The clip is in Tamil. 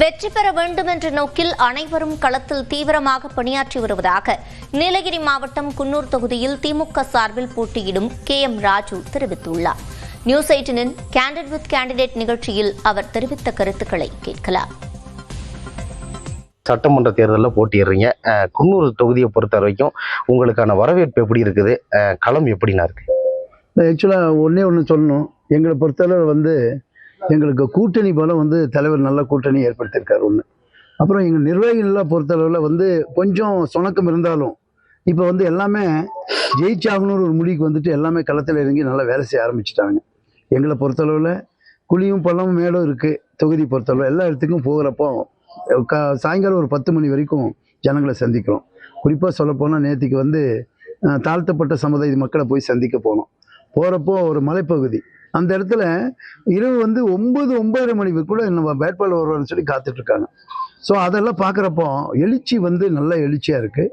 வெற்றி பெற வேண்டும் என்ற நோக்கில் அனைவரும் களத்தில் தீவிரமாக பணியாற்றி வருவதாக நீலகிரி மாவட்டம் குன்னூர் தொகுதியில் திமுக சார்பில் போட்டியிடும் KM ராஜு தெரிவித்துள்ளார். நியூஸ் 18 கேண்டிட் வித் கேண்டிடேட் நிகழ்ச்சியில் அவர் தெரிவித்த கருத்துக்களை கேட்கலாம். சட்டமன்ற தேர்தலில் போட்டிடுறீங்க. குன்னூர் தொகுதியை பொறுத்த வரைக்கும் உங்களுக்கான வரவேற்பு எப்படி இருக்குது? களம் எப்படின்னா இருக்கு? ஆக்சுவலாக ஒன்று சொல்லணும். எங்களை பொறுத்தளவு எங்களுக்கு கூட்டணி பலம் தலைவர் நல்ல கூட்டணி ஏற்படுத்தியிருக்காரு ஒன்று. அப்புறம் எங்கள் நிர்வாகிகள்லாம் பொறுத்தளவில் கொஞ்சம் சுணக்கம் இருந்தாலும் இப்போ எல்லாமே ஜெயிச்சாகணும்னு ஒரு முடிவுக்கு எல்லாமே களத்தில் இறங்கி நல்லா வேலை செய்ய ஆரம்பிச்சிட்டாங்க. எங்களை பொறுத்தளவில் குழியும் பள்ளமும் மேலும் இருக்குது. தொகுதி பொறுத்தளவு எல்லா இடத்துக்கும் போகிறப்போ சாயங்காலம் ஒரு 10 மணி வரைக்கும் ஜனங்களை சந்திக்கிறோம். குறிப்பாக சொல்லப்போனால் நேற்றுக்கு தாழ்த்தப்பட்ட சமுதாய மக்களை போய் சந்திக்க போனோம். போகிறப்போ ஒரு மலைப்பகுதி, அந்த இடத்துல இரவு 9-9:30 மணி கூட நம்ம வேட்பாளர் வருவார்னு சொல்லி காத்துட்ருக்காங்க. ஸோ அதெல்லாம் பார்க்குறப்போ எழுச்சி நல்ல எழுச்சியாக இருக்குது.